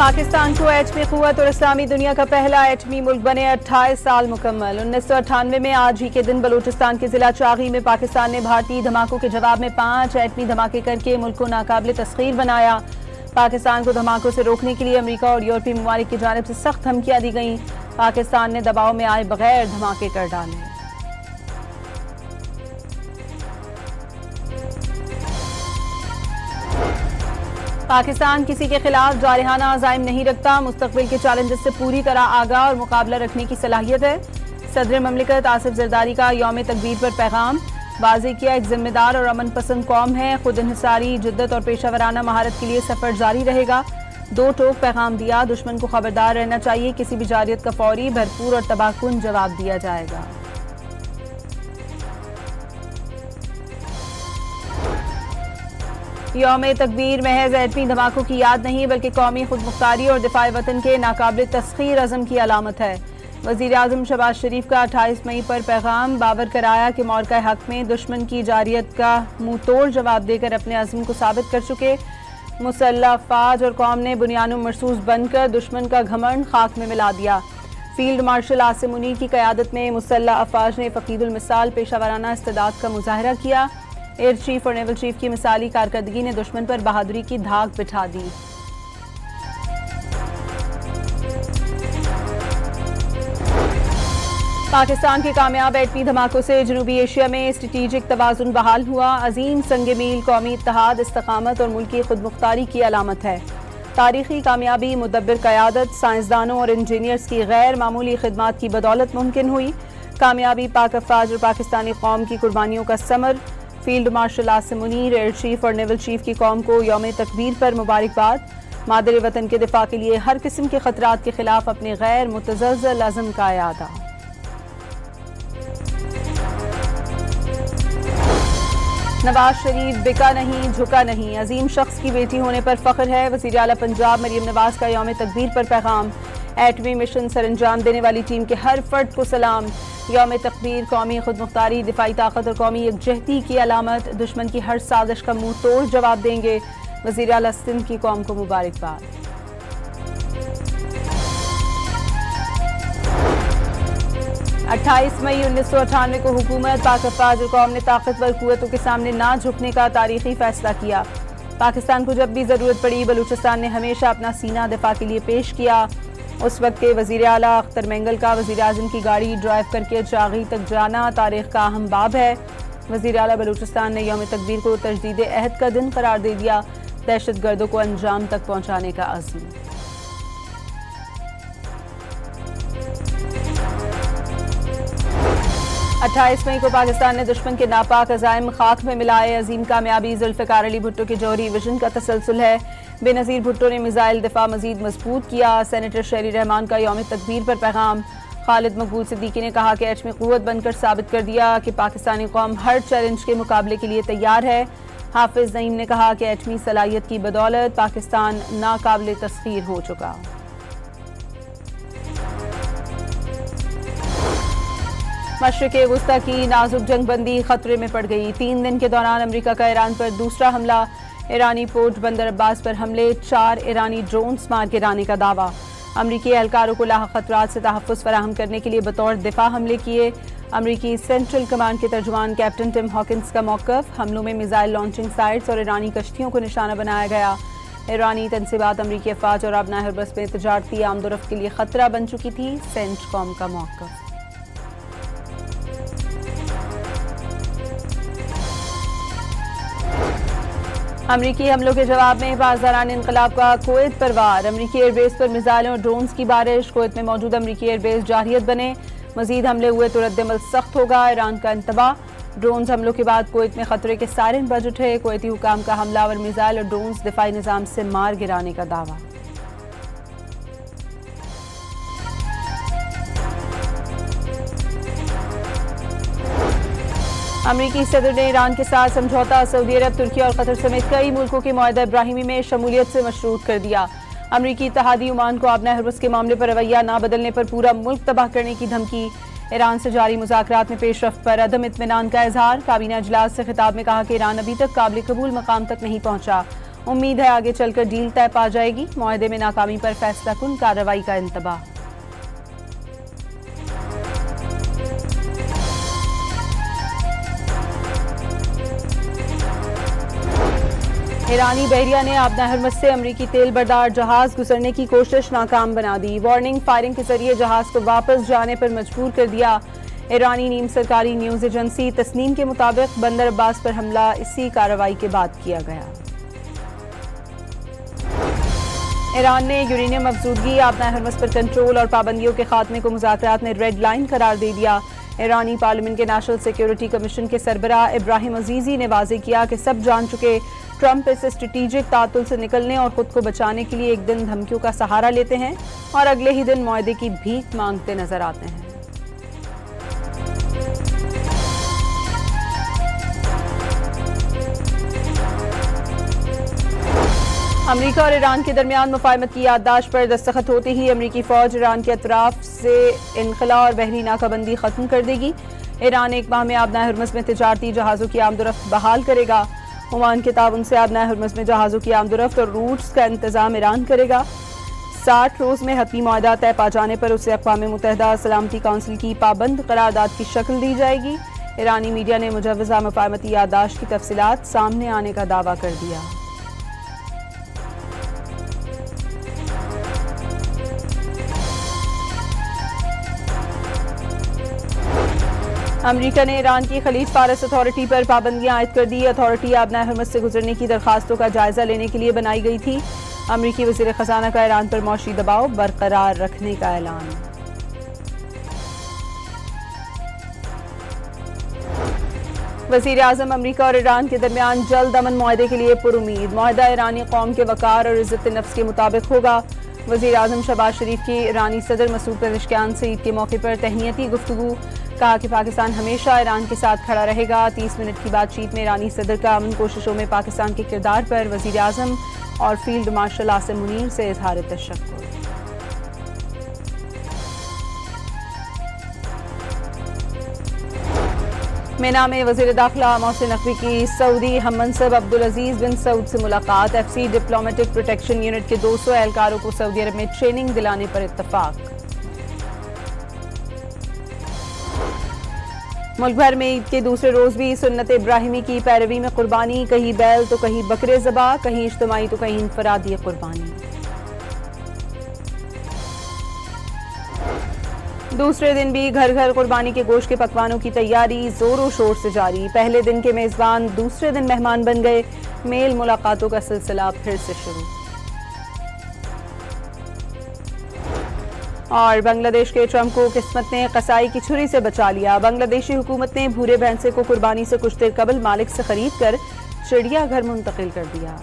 पाकिस्तान को एटमी क़ुव्वत और इस्लामी दुनिया का पहला एटमी मुल्क बने 28 साल मुकम्मल। 1998 में आज ही के दिन बलूचिस्तान के जिला चागी में पाकिस्तान ने भारतीय धमाकों के जवाब में 5 एटमी धमाके करके मुल्क को नाकाबिल तस्खीर बनाया। पाकिस्तान को धमाकों से रोकने के लिए अमेरिका और यूरोपीय ममालिक की जानिब से सख्त धमकियां दी गईं। पाकिस्तान ने दबाव में आए बगैर धमाके कर डाले। पाकिस्तान किसी के खिलाफ जारहाना अज़ाइम नहीं रखता, मुस्तकबिल के चैलेंजेस से पूरी तरह आगाह और मुकाबला रखने की सलाहियत है। सदर ममलिकत आसिफ जरदारी का यौम तकबीर पर पैगाम, वाज़ेह किया एक जिम्मेदार और अमन पसंद कौम है, खुद इन्हिसारी जिद्दत और पेशा वराना महारत के लिए सफ़र जारी रहेगा। दो टोक पैगाम दिया, दुश्मन को खबरदार रहना चाहिए, किसी भी जारियत का फौरी भरपूर और तबाहकुन जवाब दिया जाएगा। यौम तकबीर महज एटमी धमाकों की याद नहीं बल्कि कौमी खुदमुख्तारी और दिफाए वतन के नाकाबिल तस्खीर अज़म की अलामत है। वज़ीर आज़म शहबाज शरीफ का 28 मई पर पैगाम बावर कराया कि मौक़ा हक़ में दुश्मन की जारियत का मुँह तोड़ जवाब देकर अपने अज़्म को साबित कर चुके मुसल्लह फ़ौज और कौम ने बुनियानो मरसूस बनकर दुश्मन का घमंड खाक में मिला दिया। फील्ड मार्शल आसिम मुनीर की क़यादत में मुसल्लह अफ़वाज ने फ़कीदुल मिसाल पेशा वराना इस्तेदाद का मुज़ाहरा किया। एयर चीफ और नेवल चीफ की मिसाली कारकर्दगी ने दुश्मन पर बहादुरी की धाक बिठा दी। पाकिस्तान के कामयाब एटमी धमाकों से जनूबी एशिया में स्ट्रेटेजिक तवाज़ुन बहाल हुआ। अजीम संग मील कौमी इत्तेहाद, इस्तकामत और मुल्की खुदमुख्तारी की अलामत है। तारीखी कामयाबी मुदब्बिर क़यादत, साइंसदानों और इंजीनियर्स की गैर मामूली खिदमात की बदौलत मुमकिन हुई। कामयाबी पाक अफ़वाज और पाकिस्तानी कौम की कुर्बानियों का summer. Field marshal Asim Munir, air chief और नेवल चीफ की कौम को यौम तकबीर पर मुबारकबाद। मादर वतन के दिफा के लिए हर किस्म के खतरात के खिलाफ अपने गैर मुतज़ल्ज़ल अज़म का यादा। नवाज शरीफ बिका नहीं झुका नहीं, अजीम शख्स की बेटी होने पर फख्र है। वज़ीर आला पंजाब मरियम नवाज का यौम तकबीर पर पैगाम, एटमी मिशन सर अंजाम देने वाली टीम के हर फर्द को सलाम। यौम तकबीर कौमी खुदमुख्तारी, दिफाई ताकत और कौमी यकजहती की अलामत, दुश्मन की हर साजिश का मुंह तोड़ जवाब देंगे। वज़ीर आला सिंध की कौम को मुबारकबाद। 28 मई 1998 को हुकूमत पाक अफ़वाज और कौम ने ताकतवर कुव्वतों के सामने ना झुकने का तारीखी फैसला किया। पाकिस्तान को जब भी ज़रूरत पड़ी बलूचिस्तान ने हमेशा अपना सीना दिफा के लिए पेश किया। उस वक्त के वज़ीर आला अख्तर मेंगल का वज़ीर आज़म की गाड़ी ड्राइव करके चागी तक जाना तारीख का अहम बाब है। वज़ीर आला बलूचिस्तान ने यौम तकबीर को तजदीद अहद का दिन करार दे दिया, दहशत गर्दों को अंजाम तक पहुँचाने का अज़्म। अट्ठाईस मई को पाकिस्तान ने दुश्मन के नापाक अज़ाइम खाक में मिलाए। अजीम कामयाबी जुल्फ़िकार अली भुट्टो के जौहरी विजन का तसलसल है। बेनज़ीर भुट्टो ने मिसाइल दिफा मजीद मजबूत किया। सेनेटर शहरी रहमान का यौम तकबीर पर पैगाम, खालिद मकबूल सिद्दीकी ने कहा कि एटमी क़ुव्वत बनकर साबित कर दिया कि पाकिस्तानी कौम हर चैलेंज के मुकाबले के लिए तैयार है। हाफिज नईम ने कहा कि एटमी सलाहियत की बदौलत पाकिस्तान नाकाबिल तस्खीर हो चुका। मशरिक़ वुस्ता की नाजुक जंगबंदी खतरे में पड़ गई। 3 दिन के दौरान अमेरिका का ईरान पर दूसरा हमला। ईरानी पोर्ट बंदर अब्बास पर हमले, 4 ईरानी ड्रोन्स मार गिराने का दावा। अमरीकी एहलकारों को लाहक खतरात से तहफ़्फ़ुज़ फराहम करने के लिए बतौर दिफा हमले किए। अमरीकी सेंट्रल कमांड के तर्जुमान कैप्टन टिम हॉकिंस का मौक़िफ़, हमलों में मिसाइल लॉन्चिंग साइट्स और ईरानी कश्तियों को निशाना बनाया गया। ईरानी तनसीबात अमरीकी अफ़वाज और आबनाए हरबस में तजारती आमदोरफ़्त के लिए ख़तरा बन चुकी थी। सेंटकॉम का मौक़िफ़। अमरीकी हमलों के जवाब में बाज़ारान इनकलाब का कुवैत पर वार। अमरीकी एयरबेस पर मिसाइलों और ड्रोन्स की बारिश। कुवैत में मौजूद अमरीकी एयरबेस जारियत बने। मजीद हमले हुए तो रद्दमल सख्त होगा। ईरान का इंतबाह। ड्रोन्स हमलों के बाद कुवैत में खतरे के सायरन बज उठे। कुवैती हुकाम का हमलावर मिसाइल और ड्रोन्स दिफाई निज़ाम से मार गिराने का दावा। अमरीकी सदर ने ईरान के साथ समझौता सऊदी अरब, तुर्की और कतर समेत कई मुल्कों के मुआहदा इब्राहिमी में शमूलियत से मशरूत कर दिया। अमरीकी इत्तेहादी ओमान को आबनाए हरबस के मामले पर रवैया ना बदलने पर पूरा मुल्क तबाह करने की धमकी। ईरान से जारी मुज़ाकरात में पेशरफ्त पर अदम इत्मीनान का इजहार। काबीना इजलास से खिताब में कहा कि ईरान अभी तक काबिल कबूल मकाम तक नहीं पहुंचा उम्मीद है आगे चलकर डील तय पा जाएगी। मुआहदे में नाकामी पर फैसला कुन कार्रवाई का इंतबाह। ईरानी बहरिया ने आबना हरमज से अमरीकी तेल बरदार जहाज गुजरने की कोशिश नाकाम बना दी। वार्निंग फायरिंग के जरिए जहाज को वापस जाने पर मजबूर कर दिया। ईरानी नीम सरकारी न्यूज एजेंसी तस्नीम के मुताबिक बंदर अब्बास पर हमला इसी कार्रवाई के बाद किया गया। ईरान ने यूरेनियम अफजूदगी, आबना हरमज पर कंट्रोल और पाबंदियों के खात्मे को मुज़ाकरात में रेड लाइन करार दे दिया। ईरानी पार्लियामेंट के नेशनल सिक्योरिटी कमीशन के सरबराह इब्राहिम अजीजी ने वाज़ेह किया कि सब जान चुके ट्रंप इस स्ट्रेटेजिक तातुल से निकलने और खुद को बचाने के लिए एक दिन धमकियों का सहारा लेते हैं और अगले ही दिन मुआहदे की भीख मांगते नजर आते हैं। अमरीका और ईरान के दरमियान मुफाहमत की याददाश्त पर दस्तखत होते ही अमरीकी फौज ईरान के अतराफ से इनखला और बहरी नाकाबंदी खत्म कर देगी। ईरान एक माह में आबना हरमज में तिजारती जहाज़ों की आमदोरफ्त बहाल करेगा। ओमान के ताउन से आबना हरमज में जहाज़ों की आमदोरफ्त और रूट्स का इंतजाम ईरान करेगा। 60 रोज़ में हतमी मुआहदा तय पा जाने पर उसे अक़वाम मुत्तहिदा सलामती काउंसिल की पाबंद करारदाद की शक्ल दी जाएगी। ईरानी मीडिया ने मुजव्वज़ा मुफाहमती याददाश्त की तफसीलात सामने आने का दावा कर दिया। अमरीका ने ईरान की खलीज फारस अथॉरिटी पर पाबंदियां आयद कर दी। अथॉरिटी आबना हरमज से गुजरने की दरखास्तों का जायजा लेने के लिए बनाई गई थी। अमरीकी वज़ीर ख़ज़ाना का ईरान पर मौशी दबाव बरकरार रखने का ऐलान। वज़ीर आज़म अमरीका और ईरान के दरमियान जल्द अमन मुआहदे के लिए पुरुमीद। मुआहदा ईरानी कौम के वक़ार और इज़्ज़त नफ्स के मुताबिक होगा। वज़ीर आज़म शहबाज शरीफ की ईरानी सदर मसूद पेज़ेश्कियान से ईद के मौके पर तहनीती गुफ्तगू। कहा कि पाकिस्तान हमेशा ईरान के साथ खड़ा रहेगा। 30 मिनट की बातचीत में ईरानी सदर का अमन कोशिशों में पाकिस्तान के किरदार पर वज़ीर आज़म और फील्ड मार्शल आसिम मुनीर से इज़हार तशक्कुर। मेना में वज़ीर दाखिला मोहसिन नकवी की सऊदी हम मनसब अब्दुल अजीज बिन सऊद से मुलाकात। FC डिप्लोमेटिक प्रोटेक्शन यूनिट के 200 एहलकारों को सऊदी अरब में ट्रेनिंग दिलाने पर इत्तफाक। मुल्क भर में ईद के दूसरे रोज भी सुन्नत इब्राहिमी की पैरवी में कुर्बानी। कहीं बैल तो कहीं बकरे ज़बा, कहीं इज्तिमाई तो कहीं इनफरादी कुर्बानी। दूसरे दिन भी घर घर कुर्बानी के गोश्त के पकवानों की तैयारी जोरों शोर से जारी। पहले दिन के मेज़बान दूसरे दिन मेहमान बन गए। मेल मुलाकातों का सिलसिला फिर से शुरू। और बांग्लादेश के ट्रंप को किस्मत ने कसाई की छुरी से बचा लिया। बांग्लादेशी हुकूमत ने भूरे भैंसे को कुर्बानी से कुछ देर कबल मालिक से खरीद कर चिड़ियाघर मुंतकिल कर दिया।